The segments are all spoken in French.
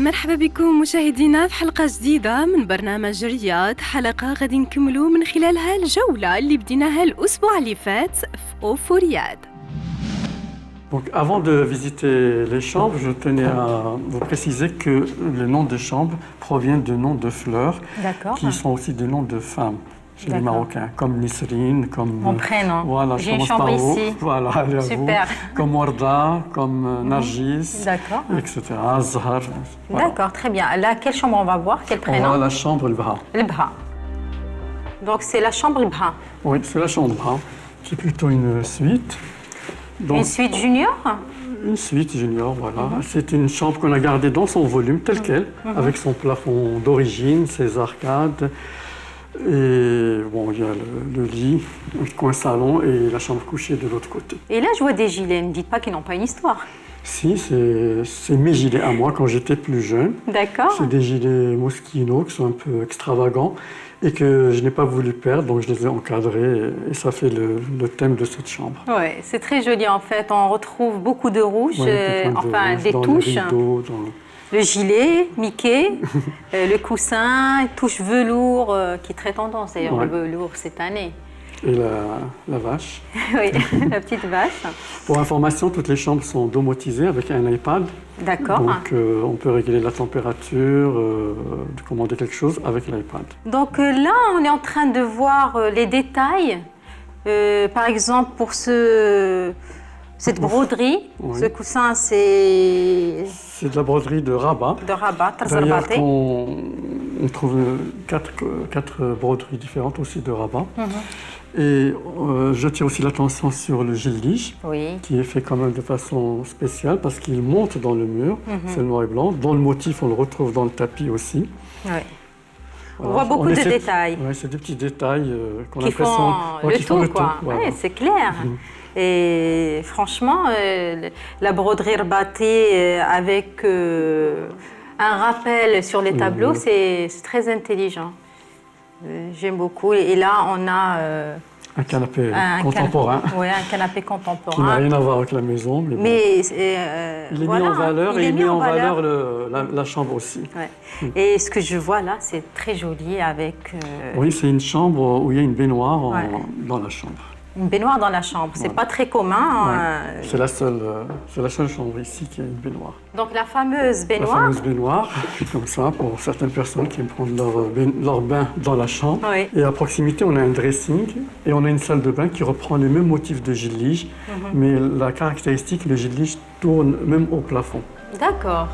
مرحبا بكم مشاهدينا في حلقة جديدة من برنامج رياض، حلقة غادي نكملوا من خلالها الجولة اللي بديناها الأسبوع اللي فات في أوفو رياض. Donc, avant de visiter les chambres, je tenais à vous préciser que les noms des chambres proviennent de noms de fleurs qui sont aussi des noms de femmes chez les Marocains, comme Nisrine, comme... Mon prénom. Voilà, j'ai une chambre ici. Voilà, allez à Super. vous. Comme Warda, comme Nargis, etc. Zahar. Voilà. D'accord, très bien. Là, quelle chambre on va voir? Quel prénom? On va la chambre Al-Baha. Al-Baha. Donc, c'est la chambre Al-Baha. Oui, c'est la chambre Al-Baha, qui est plutôt une suite. Donc, une suite junior? Une suite junior, voilà. C'est une chambre qu'on a gardée dans son volume tel quel, avec son plafond d'origine, ses arcades. Et bon, il y a le lit, le coin salon et la chambre couchée de l'autre côté. Et là, je vois des gilets. Ne me dites pas qu'ils n'ont pas une histoire. Si, c'est mes gilets à moi quand j'étais plus jeune. D'accord. C'est des gilets Moschino qui sont un peu extravagants et que je n'ai pas voulu perdre, donc je les ai encadrés et ça fait le thème de cette chambre. Oui, c'est très joli en fait. On retrouve beaucoup de rouge, enfin des touches. Les rideaux, le gilet, Mickey, le coussin, touche velours qui est très tendance d'ailleurs, le velours cette année. Et la vache. Oui, la petite vache. Pour information, toutes les chambres sont domotisées avec un iPad. D'accord. Donc on peut régler la température, commander quelque chose avec l'iPad. Donc là, on est en train de voir les détails. Par exemple, pour cette broderie, ce coussin, c'est... C'est de la broderie de Rabat. De Rabat, D'ailleurs, on trouve quatre broderies différentes aussi de Rabat. Et je tiens aussi l'attention sur le gildage, qui est fait quand même de façon spéciale parce qu'il monte dans le mur, c'est le noir et blanc. Dans le motif, on le retrouve dans le tapis aussi. Oui. On voit beaucoup de détails. Oui, c'est des petits détails qu'on qui font le tout, quoi. Voilà. Ouais, c'est clair. Et franchement, la broderie rabatée avec un rappel sur les tableaux, c'est très intelligent. J'aime beaucoup. Et là, on a... un canapé contemporain. Oui, un canapé contemporain. Qui n'a rien à voir avec la maison. Mais il est mis en valeur et il met en valeur la chambre aussi. Ouais. Et ce que je vois là, c'est très joli avec... Oui, c'est une chambre où il y a une baignoire dans la chambre. Une baignoire dans la chambre, c'est pas très commun. C'est la seule chambre ici qui a une baignoire. Donc la fameuse baignoire. La fameuse baignoire, comme ça, pour certaines personnes qui aiment prendre leur bain dans la chambre. Oui. Et à proximité, on a un dressing et on a une salle de bain qui reprend les mêmes motifs de gildage, mais la caractéristique, le gildage tourne même au plafond. D'accord.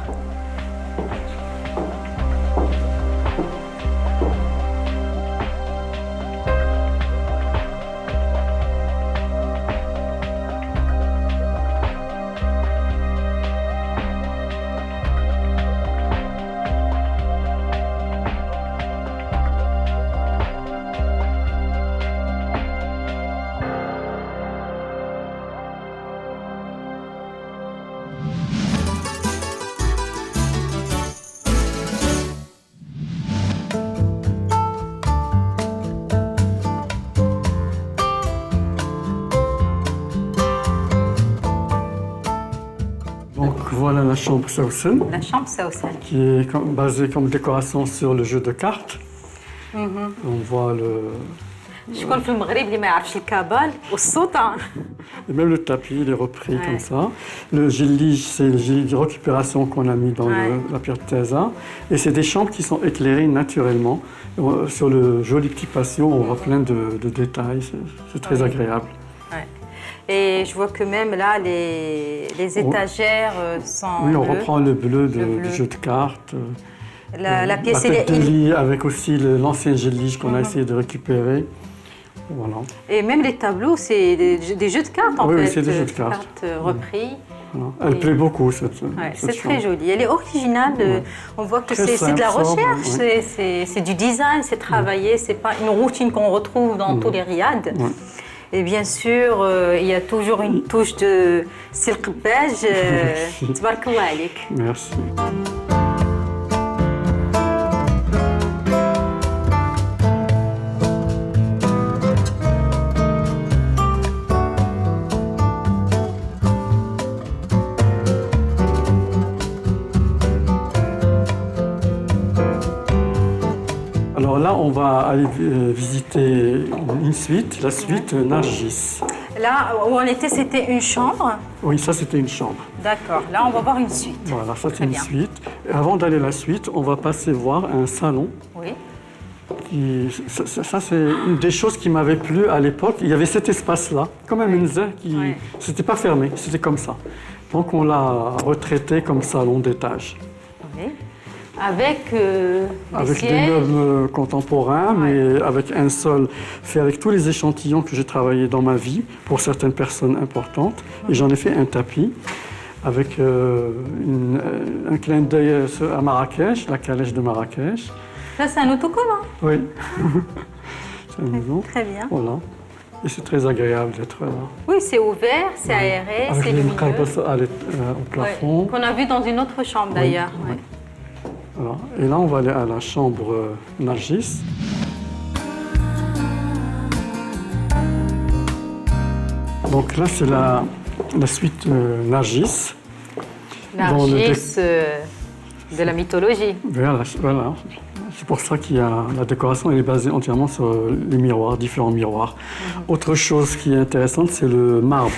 Donc voilà la chambre Sawsen. La chambre Sawsen. Qui est basée comme décoration sur le jeu de cartes. On voit le... شكون في المغرب اللي ما يعرفش الكابال والسوطة. Et même le tapis, il est repris comme ça. Le gildage, c'est le gildage de récupération qu'on a mis dans la pierre de Tesa. Et c'est des chambres qui sont éclairées naturellement. Sur le joli petit patio, on voit plein de détails. C'est très agréable. Et je vois que même là, les étagères sont Oui, on bleues. reprend le bleu du jeu de cartes. La pièce, la tête de lit avec aussi l'ancien gildage qu'on a essayé de récupérer. Voilà. Et même les tableaux, c'est des jeux de cartes en fait. Oui, c'est des jeux de cartes. Repris. Voilà. Elle plaît beaucoup cette c'est très joli. Elle est originale. On voit que c'est de la recherche, c'est du design, c'est travaillé. C'est pas une routine qu'on retrouve dans tous les riads. Et bien sûr, il y a toujours une touche de silk beige. Tabarakallah alik. Merci. Alors là, on va aller visiter une suite, la suite Nargis. Là où on était, c'était une chambre? Oui, ça c'était une chambre. D'accord, là on va voir une suite. Voilà, ça c'est une suite. Et avant d'aller à la suite, on va passer voir un salon. Oui. Ça c'est une des choses qui m'avait plu à l'époque. Il y avait cet espace-là, comme un musée, c'était pas fermé, c'était comme ça. Donc on l'a retraité comme salon d'étage. Oui. Avec des meubles contemporains, mais avec un sol fait avec tous les échantillons que j'ai travaillé dans ma vie pour certaines personnes importantes. Et j'en ai fait un tapis avec un clin d'œil à Marrakech, la calèche de Marrakech. Ça, c'est un autocollant? Oui. C'est une maison. Très bien. Voilà. Et c'est très agréable d'être là. Oui, c'est ouvert, c'est aéré, c'est lumineux. Avec au plafond. Qu'on a vu dans une autre chambre d'ailleurs. Oui. Voilà. Et là, on va aller à la chambre Nargis. Donc là, c'est la suite Nargis. Nargis de la mythologie. Voilà. C'est pour ça qu'il y a la décoration, elle est basée entièrement sur les miroirs, différents miroirs. Autre chose qui est intéressante, c'est le marbre,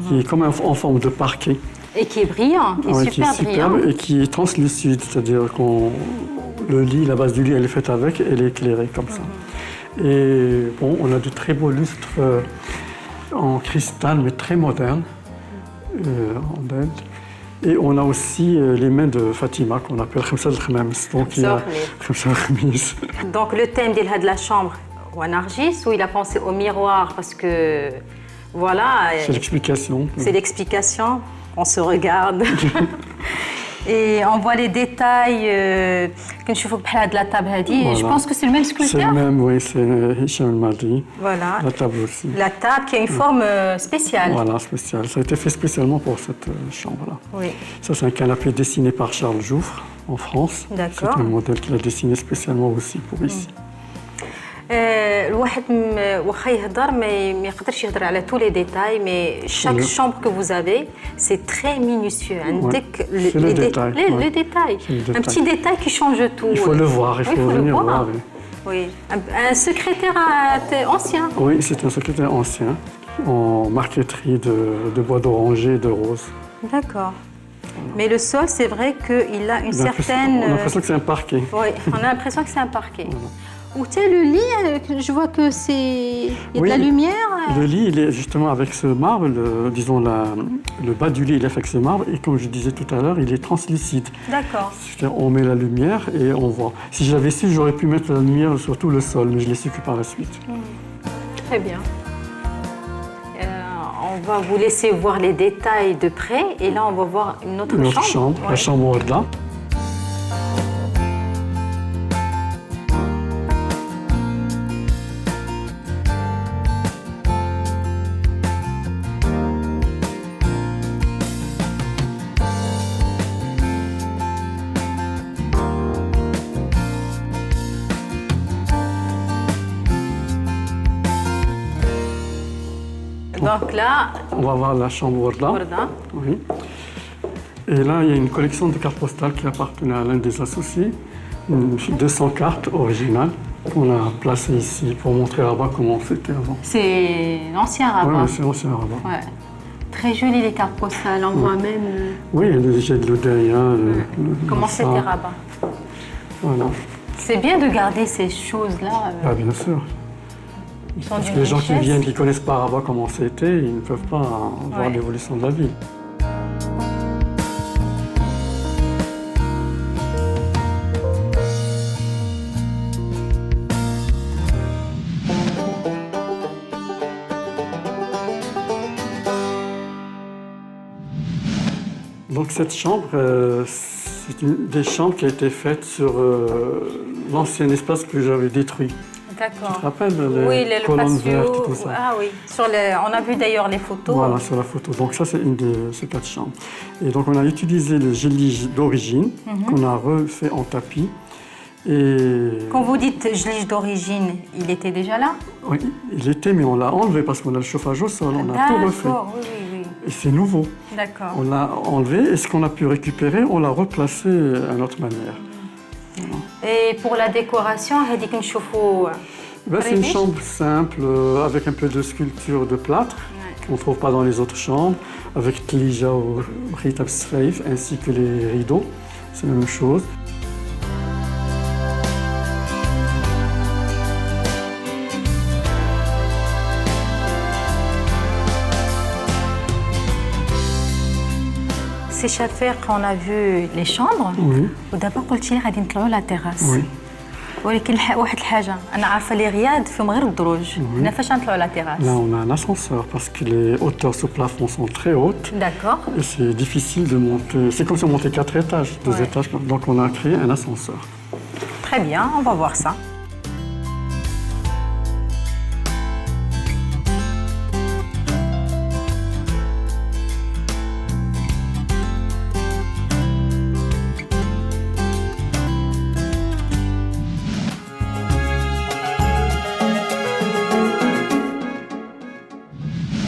qui est comme en forme de parquet. Et qui est brillant, qui est super brillant. Et qui est translucide, c'est-à-dire que le lit, la base du lit, elle est faite avec, elle est éclairée comme ça. Et bon, on a de très beaux lustres en cristal, mais très modernes, en dent. Et on a aussi les mains de Fatima, qu'on appelle Khamsa al-Khamams. Donc il y a Khamsa al-Khamis. Donc le thème de la chambre, ou à Nargis, où il a pensé au miroir, parce que voilà. C'est l'explication. C'est l'explication. On se regarde. Et on voit les détails que je vois de la table. Voilà. Je pense que c'est le même sculpteur. C'est le même, oui, c'est Hicham El-Mahdi. Voilà. La table aussi. La table qui a une forme spéciale. Voilà, spéciale. Ça a été fait spécialement pour cette chambre-là. Oui. Ça, c'est un canapé dessiné par Charles Jouffre en France. D'accord. C'est un modèle qu'il a dessiné spécialement aussi pour ici. الواحد واخا يهضر ما يقدرش يهضر على tous les détails, mais chaque chambre que vous avez, c'est très minutieux. عندك le détail. Le détail. Un petit détail qui change tout. Il faut le voir, il faut venir voir. Oui. Un secrétaire ancien. Oui, c'est un secrétaire ancien en marqueterie de bois d'oranger et de rose. D'accord. Mais le sol, c'est vrai qu'il a une certaine... On a l'impression que c'est un parquet. Oui, on a l'impression que c'est un parquet. Ou tu sais, le lit, je vois que c'est... Il y a de la lumière. Le lit, il est justement avec ce marbre, disons le bas du lit, il est fait avec ce marbre, et comme je disais tout à l'heure, il est translucide. D'accord. C'est-à-dire, on met la lumière et on voit. Si j'avais su, j'aurais pu mettre la lumière sur tout le sol, mais je l'ai su que par la suite. Très bien. On va vous laisser voir les détails de près, et là, on va voir une autre chambre. La chambre au-delà. Donc là, on va voir la chambre Warda. Oui. Et là, il y a une collection de cartes postales qui appartenait à l'un des associés, 200 cartes originales qu'on a placées ici pour montrer à Rabat comment c'était avant. C'est l'ancien Rabat. Oui, c'est l'ancien Rabat. Ouais. Très joli les cartes postales, on voit même... Oui, il y a le jet de l'Odeya. Comment c'était Rabat. Voilà. C'est bien de garder ces choses-là. Ah, bien sûr. Parce que les gens qui viennent, qui ne connaissent pas Rabat comment c'était, ils ne peuvent pas voir l'évolution de la ville. Donc cette chambre, c'est une des chambres qui a été faite sur l'ancien espace que j'avais détruit. D'accord. Tu te rappelles les colonnes vertes, tout ça. Ah oui, on a vu d'ailleurs les photos. Voilà, sur la photo. Donc ça, c'est une de ces 4 chambres. Et donc on a utilisé le gelige d'origine qu'on a refait en tapis. Et... Quand vous dites gelige d'origine, il était déjà là? Oui, il était, mais on l'a enlevé parce qu'on a le chauffage au sol, on a tout refait. D'accord, oui, oui. Et c'est nouveau. D'accord. On l'a enlevé et ce qu'on a pu récupérer, on l'a replacé à notre manière. Et pour la décoration, هذيك نشوفوا C'est une chambre simple avec un peu de sculpture de plâtre qu'on ne trouve pas dans les autres chambres, avec tlija ou ritab sfaif ainsi que les rideaux. C'est la même chose. Ces chafers, on a vu les chambres. Oui. ودابا قلتي لي غادي نطلعوا لا تيراس. Oui. ولكن واحد الحاجه انا عارفه لي رياض فيهم غير الدروج هنا فاش نطلعوا لا تيراس. Là, on a un ascenseur parce que les hauteurs sous plafond sont très hautes. D'accord. Et c'est difficile de monter. C'est comme si on montait 4 étages, 2 étages. Donc on a créé un ascenseur. Très bien, on va voir ça.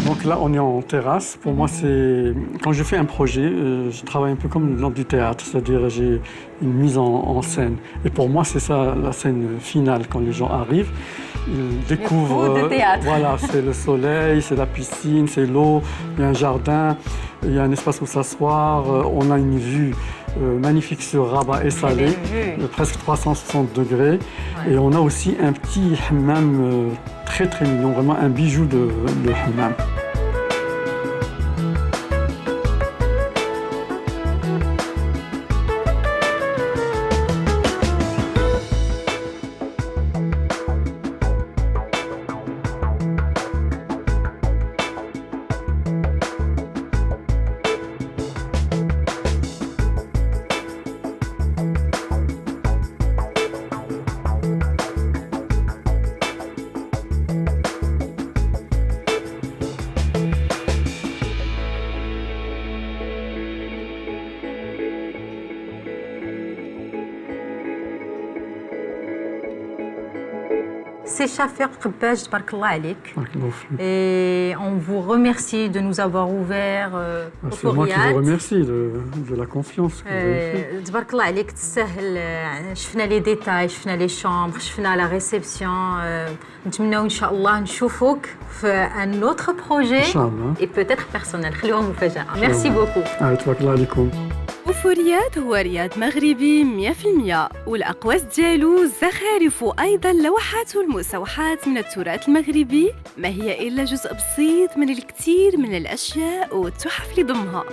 Donc là, on est en terrasse. Pour moi, c'est quand je fais un projet, je travaille un peu comme dans du théâtre, c'est-à-dire j'ai une mise en scène. Et pour moi, c'est ça la scène finale quand les gens arrivent. Ils découvrent. Le théâtre. Voilà, c'est le soleil, c'est la piscine, c'est l'eau, il y a un jardin, il y a un espace où s'asseoir. On a une vue magnifique sur Rabat et Salé, presque 360 degrés. Ouais. Et on a aussi un petit hammam très très mignon, vraiment un bijou de hammam. C'est Chafer Khabbaj, tabarkallah alik. Et on vous remercie de nous avoir ouvert au C'est moi qui vous remercie de la confiance que vous avez fait. tabarkallah alik, تسهل. شفنا les détails, شفنا les chambres, شفنا la réception. نتمنوا إن شاء الله نشوفوك في un autre projet et peut-être personnel. خليوها مفاجأة. Merci beaucoup. تبارك عليكم. وفوريات هو رياض مغربي 100%، والأقواس ديالو الزخارف وأيضا اللوحات والمسوحات من التراث المغربي ما هي إلا جزء بسيط من الكثير من الأشياء والتحف اللي ضمها.